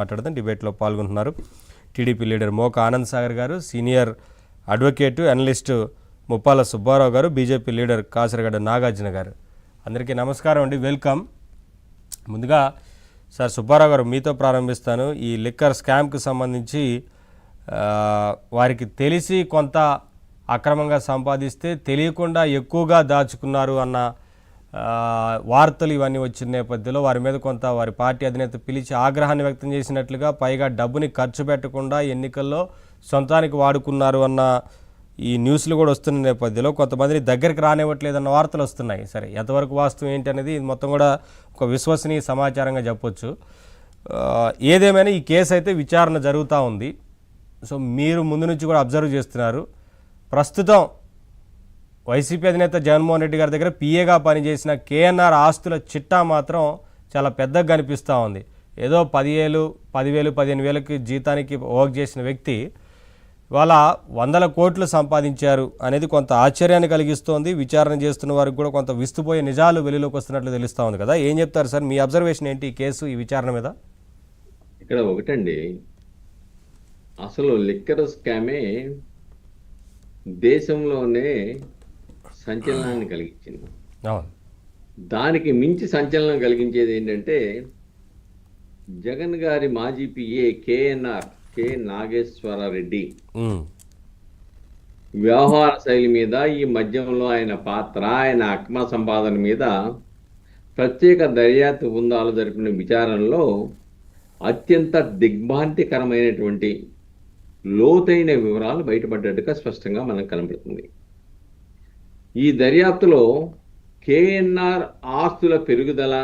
మాట్లాడదాం. డిబేట్లో పాల్గొంటున్నారు టీడీపీ లీడర్ మోక ఆనంద్ సాగర్ గారు, senior advocate analyst Muppala Subbarao గారు, బీజేపీ లీడర్ కాసరగడ్డ నాగార్జున గారు. అందరికీ నమస్కారం అండి, వెల్కమ్. ముందుగా సార్ సుబ్బారావు గారు మీతో ప్రారంభిస్తాను. ఈ లిక్కర్ స్కామ్కి సంబంధించి వారికి తెలిసి కొంత అక్రమంగా సంపాదిస్తే తెలియకుండా ఎక్కువగా దాచుకున్నారు అన్న వార్తలు ఇవన్నీ వచ్చిన నేపథ్యంలో వారి మీద కొంత వారి పార్టీ అధినేత పిలిచి ఆగ్రహాన్ని వ్యక్తం చేసినట్లుగా, పైగా డబ్బుని ఖర్చు పెట్టకుండా ఎన్నికల్లో సొంతానికి వాడుకున్నారు అన్న ఈ న్యూస్లు కూడా వస్తున్న నేపథ్యంలో కొంతమందిని దగ్గరికి రానివ్వట్లేదన్న వార్తలు వస్తున్నాయి. సరే, ఎంతవరకు వాస్తవం ఏంటి అనేది మొత్తం కూడా ఒక విశ్వసనీయ సమాచారంగా చెప్పొచ్చు. ఏదేమైనా ఈ కేసు అయితే విచారణ జరుగుతూ ఉంది. సో మీరు ముందు నుంచి కూడా అబ్జర్వ్ చేస్తున్నారు. ప్రస్తుతం వైసీపీ అధినేత జగన్మోహన్ రెడ్డి గారి దగ్గర పిఏగా పనిచేసిన కేఎన్ఆర్ ఆస్తుల చిట్టా మాత్రం చాలా పెద్దగా కనిపిస్తూ ఉంది. ఏదో 10,000, 10,000, 15,000కి జీతానికి వర్క్ చేసిన వ్యక్తి వాళ్ళ 100 కోట్లు సంపాదించారు అనేది కొంత ఆశ్చర్యాన్ని కలిగిస్తోంది. విచారణ చేస్తున్న వారికి కూడా కొంత విస్తుపోయే నిజాలు వెలుగులోకి వస్తున్నట్లు తెలుస్తూ ఉంది కదా. ఏం చెప్తారు సార్, మీ అబ్జర్వేషన్ ఏంటి ఈ కేసు, ఈ విచారణ మీద? ఇక్కడ ఒకటండి, అసలు లిక్కర్ స్కామే దేశంలోనే సంచలనాన్ని కలిగించింది. దానికి మించి సంచలనం కలిగించేది ఏంటంటే, జగన్ గారి మాజీ పిఏ కేఎన్ఆర్ కె నాగేశ్వరరెడ్డి వ్యవహార శైలి మీద, ఈ మధ్యంలో ఆయన పాత్ర, ఆయన అక్రమ సంపాదన మీద ప్రత్యేక దర్యాప్తు బృందాలు జరిపిన విచారణలో అత్యంత దిగ్భ్రాంతికరమైనటువంటి లోతైన వివరాలు బయటపడ్డట్టుగా స్పష్టంగా మనకు కనబడుతుంది. ఈ దర్యాప్తులో కేఎన్ఆర్ ఆస్తుల పెరుగుదల,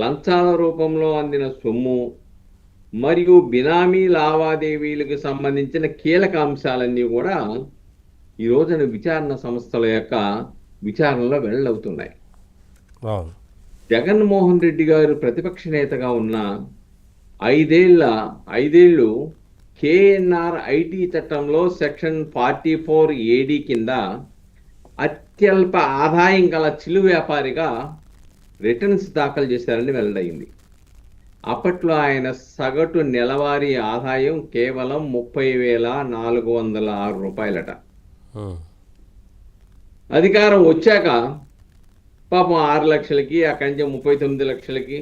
లంచాల రూపంలో అందిన సొమ్ము మరియు బినామీ లావాదేవీలకు సంబంధించిన కీలక అంశాలన్నీ కూడా ఈ రోజున విచారణ సంస్థల యొక్క విచారణలో వెల్లడవుతున్నాయి. జగన్మోహన్ రెడ్డి గారు ప్రతిపక్ష నేతగా ఉన్న 5 ఏళ్ళు కేఎన్ఆర్ ఐటీ చట్టంలో సెక్షన్ 44 AD కింద అత్యల్ప ఆదాయం గల చిల్లు వ్యాపారిగా రిటర్న్స్ దాఖలు చేశారని వెల్లడైంది. అప్పట్లో ఆయన సగటు నెలవారీ ఆదాయం కేవలం 30,406 రూపాయలట. అధికారం వచ్చాక పాపం 6 లక్షలకి, అక్కడి నుంచి 39 లక్షలకి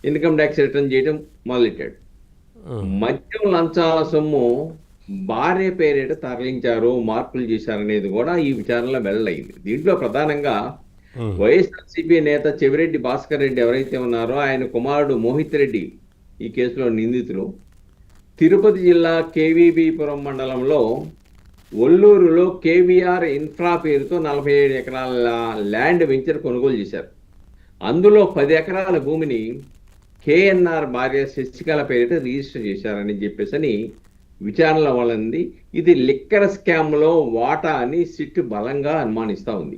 ఇన్కమ్ ట్యాక్స్ రిటర్న్ చేయడం మొదలెట్టాడు. మద్యం లంచాల సొమ్ము భార్య పేరిట తరలించారు, మార్పులు చేశారనేది కూడా ఈ విచారణలో వెల్లడైంది. దీంట్లో ప్రధానంగా వైఎస్ఆర్సీపీ నేత చెవిరెడ్డి భాస్కర్ రెడ్డి ఎవరైతే ఉన్నారో ఆయన కుమారుడు మోహిత్ రెడ్డి ఈ కేసులో నిందితులు. తిరుపతి జిల్లా కేవీబీపురం మండలంలో ఒల్లూరులో కేవీఆర్ ఇన్ఫ్రా పేరుతో 47 ఎకరాల ల్యాండ్ వెంచర్ కొనుగోలు చేశారు. అందులో 10 ఎకరాల భూమిని కేఎన్ఆర్ భార్య శశికళ పేరిట రిజిస్టర్ చేశారని చెప్పేసి విచారణలో వాళ్ళంది. ఇది లిక్కర్ స్కామ్లో వాటా అని సిట్ బలంగా అనుమానిస్తూ ఉంది.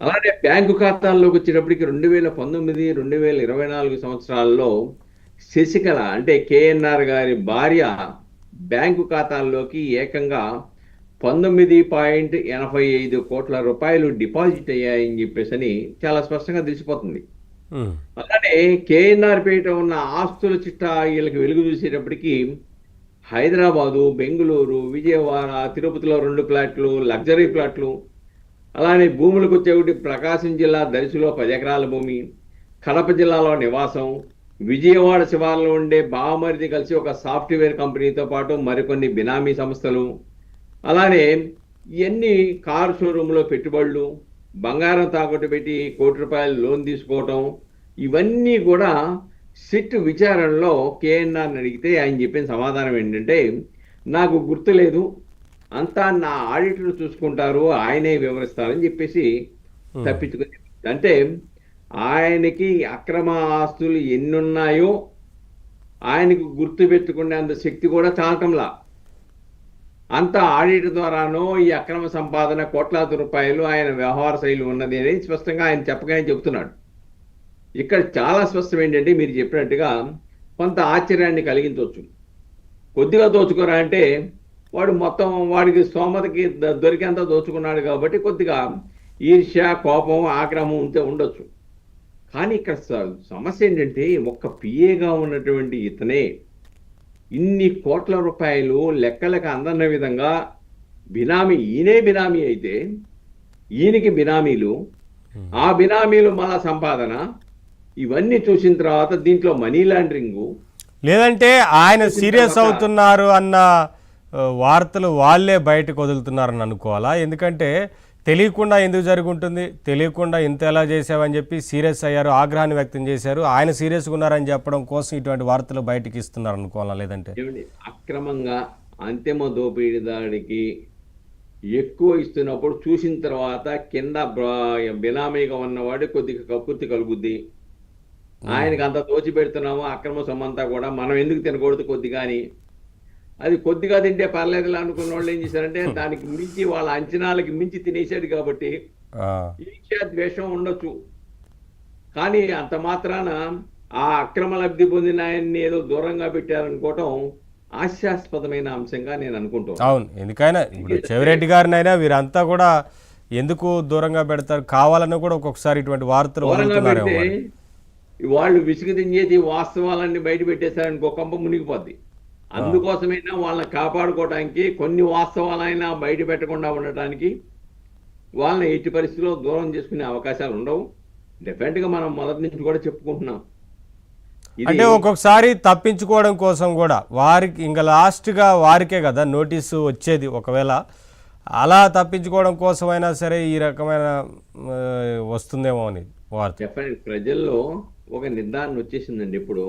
అలానే బ్యాంకు ఖాతాల్లోకి వచ్చేటప్పటికి 2019, 2024 సంవత్సరాల్లో శశికళ అంటే కేఎన్ఆర్ గారి భార్య బ్యాంకు ఖాతాల్లోకి ఏకంగా 19.85 కోట్ల రూపాయలు డిపాజిట్ అయ్యాయని చెప్పేసి చాలా స్పష్టంగా తెలిసిపోతుంది. అలానే కేఎన్ఆర్ పేట ఉన్న ఆస్తుల చిట్టా వీళ్ళకి వెలుగు చూసేటప్పటికి హైదరాబాదు, బెంగళూరు, విజయవాడ, తిరుపతిలో 2 ప్లాట్లు, లగ్జరీ ప్లాట్లు, అలానే భూములకు వచ్చేటి ప్రకాశం జిల్లా దరిసిలో 10 ఎకరాల భూమి, కడప జిల్లాలో నివాసం, విజయవాడ శివార్లో ఉండే బావమరిది కలిసి ఒక సాఫ్ట్వేర్ కంపెనీతో పాటు మరికొన్ని బినామీ సంస్థలు, అలానే ఇవన్నీ కారు షోరూంలో పెట్టుబడులు, బంగారం తాకట్టు పెట్టి 1 కోటి రూపాయలు లోన్ తీసుకోవటం, ఇవన్నీ కూడా సిట్ విచారణలో కేఎన్ఆర్ని అడిగితే ఆయన చెప్పిన సమాధానం ఏంటంటే, నాకు గుర్తులేదు, అంతా నా ఆడిటర్ చూసుకుంటారు, ఆయనే వివరిస్తారని చెప్పేసి తప్పించుకొని, అంటే ఆయనకి అక్రమ ఆస్తులు ఎన్నున్నాయో ఆయనకు గుర్తు పెట్టుకునేంత శక్తి కూడా చాలటంలా, అంత ఆడిటర్ ద్వారానో ఈ అక్రమ సంపాదన కోట్లాది రూపాయలు ఆయన వ్యవహార శైలి ఉన్నది అనేది స్పష్టంగా ఆయన చెప్పగానే చెబుతున్నాడు. ఇక్కడ చాలా స్పష్టం ఏంటంటే, మీరు చెప్పినట్టుగా కొంత ఆశ్చర్యాన్ని కలిగించవచ్చు. కొద్దిగా దోచుకోరా అంటే వాడు మొత్తం వాడికి స్తోమతకి దొరికేంత దోచుకున్నాడు కాబట్టి కొద్దిగా ఈర్ష్య, కోపం, ఆగ్రహం ఉంటే ఉండొచ్చు. కానీ ఇక్కడ సమస్య ఏంటంటే ఒక్క పిఏగా ఉన్నటువంటి ఇతనే ఇన్ని కోట్ల రూపాయలు లెక్కలకు అందన్న విధంగా బినామీ, ఈయనే బినామీ అయితే ఈయనకి బినామీలు, ఆ బినామీలు మళ్ళా సంపాదన, ఇవన్నీ చూసిన తర్వాత దీంట్లో మనీ లాండరింగు, లేదంటే ఆయన సీరియస్ అవుతున్నారు అన్న వార్తలు వాళ్ళే బయటకు వదులుతున్నారని అనుకోవాలా? ఎందుకంటే తెలియకుండా ఎందుకు జరుగుంటుంది, తెలియకుండా ఇంత ఎలా చేసావని చెప్పి సీరియస్ అయ్యారు, ఆగ్రహాన్ని వ్యక్తం చేశారు. ఆయన సీరియస్గా ఉన్నారని చెప్పడం కోసం ఇటువంటి వార్తలు బయటకు ఇస్తున్నారు అనుకోవాలా? లేదంటే అక్రమంగా అంతిమ దోపిడీ దాడికి ఎక్కువ ఇస్తున్నప్పుడు చూసిన తర్వాత కింద బినామీగా ఉన్నవాడు కొద్దిగా కక్కుర్తి కలుగుద్ది. ఆయనకి అంత దోచి పెడుతున్నాము అక్రమ సొమ్మంతా కూడా, మనం ఎందుకు తినకూడదు కొద్దిగా అని. అది కొద్దిగా తింటే పర్లేదులా అనుకున్న వాళ్ళు ఏం చేశారంటే దానికి మించి, వాళ్ళ అంచనాలకి మించి తినేసాడు కాబట్టి ఈర్ష్య ద్వేషం ఉండొచ్చు. కానీ అంత మాత్రాన ఆ అక్రమ లబ్ధి పొందిన ఆయన్ని ఏదో దూరంగా పెట్టారనుకోవటం హాస్యాస్పదమైన అంశంగా నేను అనుకుంటాను. అవును, ఎందుకైనా ఇప్పుడు చెవిరెడ్డి గారినైనా వీరంతా కూడా ఎందుకు దూరంగా పెడతారు, కావాలని కూడా ఒక్కొక్కసారి ఇటువంటి వార్తలు దూరంగా వదులుతున్నారేమో పెడితే మరి. వాళ్ళు విసుగు తించేసి వాస్తవాలన్నీ బయట పెట్టేశారనుకో కంప మునిగిపోద్ది. అందుకోసమైనా వాళ్ళని కాపాడుకోవడానికి కొన్ని వాస్తవాలైనా బయట పెట్టకుండా ఉండటానికి వాళ్ళని ఎట్టి పరిస్థితుల్లో దూరం చేసుకునే అవకాశాలు ఉండవు. డెఫినెట్గా మనం మొదటి నుంచి కూడా చెప్పుకుంటున్నాం. అంటే ఒక్కొక్కసారి తప్పించుకోవడం కోసం కూడా వారికి ఇంకా లాస్ట్గా వారికే కదా నోటీసు వచ్చేది, ఒకవేళ అలా తప్పించుకోవడం కోసమైనా సరే ఈ రకమైన వస్తుందేమో అని వార్త. డెఫినెట్ ప్రజల్లో ఒక నిర్ధారణ వచ్చేసిందండి. ఇప్పుడు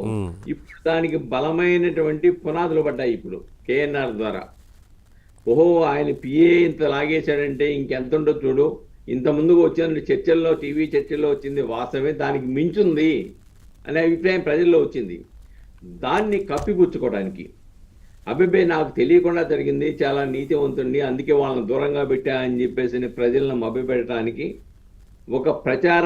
దానికి బలమైనటువంటి పునాదులు పడ్డాయి ఇప్పుడు కేఎన్ఆర్ ద్వారా. ఓహో, ఆయన పిఏ ఇంత లాగేశాడంటే ఇంకెంత ఉండో చూడు, ఇంత ముందుకు వచ్చిన చర్చల్లో, టీవీ చర్చల్లో వచ్చింది వాస్తవమే, దానికి మించుంది అనే అభిప్రాయం ప్రజల్లో వచ్చింది. దాన్ని కప్పిపుచ్చుకోవడానికి అభిప్రాయం నాకు తెలియకుండా జరిగింది, చాలా నీతివంతుడిని, అందుకే వాళ్ళని దూరంగా పెట్టా అని చెప్పేసి ప్రజలను మభ్యపెట్టడానికి ఒక ప్రచార